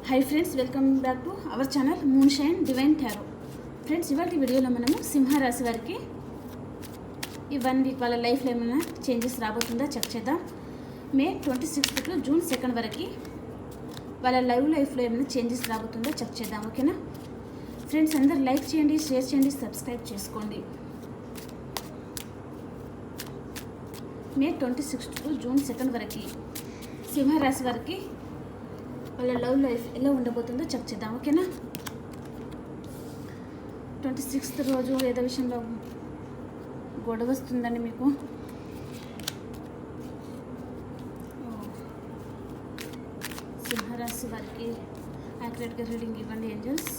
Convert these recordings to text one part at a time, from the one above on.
Hi friends, welcome back to our channel moon shine divine tarot. Friends, ఇవాళ వీడియోలో మనము సింహరాశి వారికి ఈ 1 వీక్ వాళ్ళ లైఫ్లో ఏమైనా చేంజెస్ రాబోతుందా చెక్ చేద్దాం. మే 26 టు జూన్ 2 వరకు వాళ్ళ లైఫ్లో ఏమైనా చేంజెస్ రాబోతుందా చెక్ చేద్దాం. ఓకేనా ఫ్రెండ్స్, అందరు లైక్ చేయండి, షేర్ చేయండి, సబ్స్క్రైబ్ చేసుకోండి. మే 26 టు జూన్ 2 వరకు సింహరాశి వారికి వాళ్ళ లవ్ లైఫ్ ఎలా ఉండబోతుందో చెక్ చేద్దాం. ఓకేనా 26th రోజు ఏదో విషయంలో గొడవ వస్తుందండి మీకు. సింహరాశి వారికి యాక్యురేట్గా రీడింగ్ ఇవ్వండి ఏంజల్స్.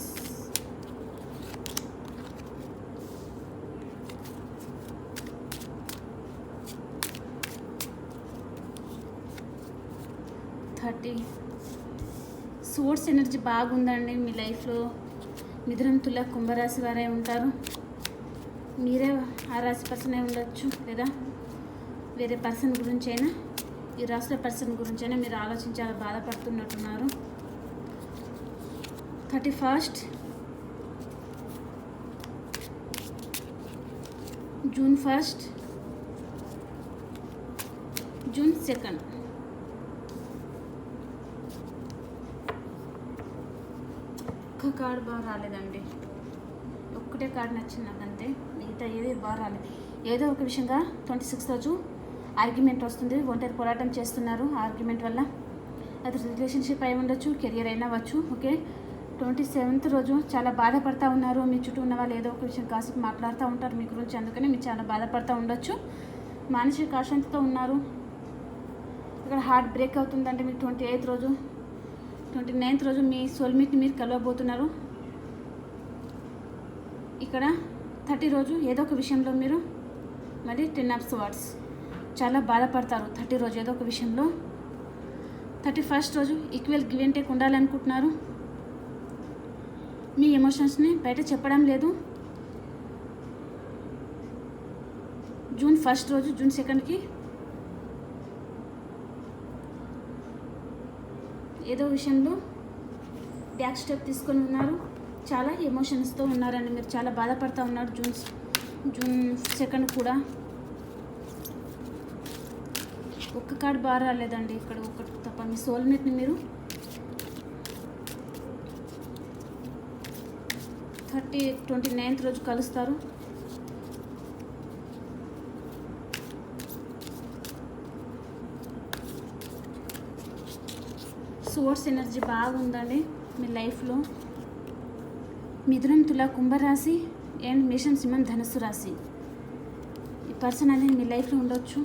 సోర్స్ ఎనర్జీ బాగుందండి మీ లైఫ్లో. మిథునం, తుల, కుంభరాశి వారే ఉంటారు. మీరే ఆ రాశి పర్సన్ అయి ఉండొచ్చు, లేదా వేరే పర్సన్ గురించి అయినా, ఈ రాశిలో పర్సన్ గురించి అయినా మీరు ఆలోచించాలి, బాధపడుతున్నట్టున్నారు. 31st జూన్ 1st జూన్ 2 ఒక్క కార్డు బాగా రాలేదండి. ఒక్కటే కార్డు నచ్చింది నాకు, అంతే. మిగతా ఏది బాగా రాలేదు. ఏదో ఒక విషయంగా 26 రోజు ఆర్గ్యుమెంట్ వస్తుంది. ఒంటరి పోరాటం చేస్తున్నారు. ఆర్గ్యుమెంట్ వల్ల అది రిలేషన్షిప్ అయి ఉండొచ్చు, కెరియర్ అయినా అవ్వచ్చు. ఓకే 27th రోజు చాలా బాధపడుతూ ఉన్నారు. మీ చుట్టూ ఉన్న వాళ్ళు ఏదో ఒక విషయం కాసేపు మాట్లాడుతూ ఉంటారు మీ గురించి, అందుకని మీరు చాలా బాధపడుతూ ఉండొచ్చు. మానసిక అశాంతితో ఉన్నారు. ఇక్కడ హార్ట్ బ్రేక్ అవుతుందంటే మీకు 28th రోజు 29th రోజు మీ సోల్మేట్ని మీరు కలవబోతున్నారు. ఇక్కడ 30 రోజు ఏదో ఒక విషయంలో మీరు మరి 10 of swords చాలా బాధపడతారు. 30 రోజు ఏదో ఒక విషయంలో. 31st రోజు ఈక్వల్ గివ్ అండ్ టేక్ ఉండాలనుకుంటున్నారు. మీ ఎమోషన్స్ని బయట చెప్పడం లేదు. జూన్ 1st రోజు జూన్ 2కి ఏదో విషయంలో బ్యాక్ స్టెప్ తీసుకొని ఉన్నారు. చాలా ఎమోషన్స్తో ఉన్నారండి మీరు. చాలా బాధపడుతూ ఉన్నారు. జూన్ 2 కూడా ఒక్క కార్డు బాగా రాలేదండి. ఇక్కడ ఒక్కటి తప్ప మీ సోల్మేట్ని మీరు 29th రోజు కలుస్తారు. సోర్స్ ఎనర్జీ బాగుందండి మీ లైఫ్లో. మిథునం, తుల, కుంభరాశి అండ్ మేషం, సింహం, ధనుస్సు రాశి ఈ పర్సన్ అనేది మీ లైఫ్లో ఉండొచ్చు.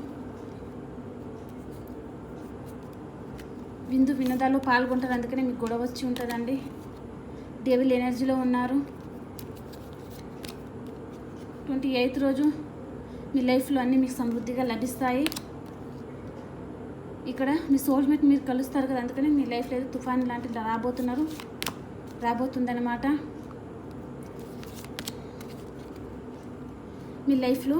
విందు వినోదాల్లో పాల్గొంటారు, అందుకనే మీకు గొడవ వచ్చి ఉంటుందండి. డెవిల్ ఎనర్జీలో ఉన్నారు. 28th రోజు మీ లైఫ్లో అన్నీ మీకు సమృద్ధిగా లభిస్తాయి. ఇక్కడ మీ సోల్మేట్ మీరు కలుస్తారు కదా, అందుకని మీ లైఫ్లో ఏదో తుఫాన్ లాంటిది రాబోతుందన్నమాట. మీ లైఫ్లో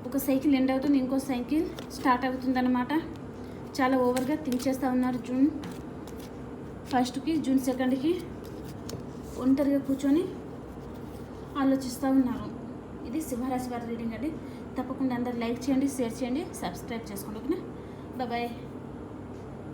ఒక సైకిల్ ఎండ్ అవుతుంది, ఇంకో సైకిల్ స్టార్ట్ అవుతుందన్నమాట. చాలా ఓవర్గా థింక్ చేస్తూ ఉన్నారు. జూన్ 1st జూన్ 2 ఒంటరిగా కూర్చొని ఆలోచిస్తూ ఉన్నారు. ఇది సింహరాశి వారి రీడింగ్ అండి. తప్పకుండా అందరు లైక్ చేయండి, షేర్ చేయండి, సబ్స్క్రైబ్ చేసుకోండి. ఓకేనా, బాయ్.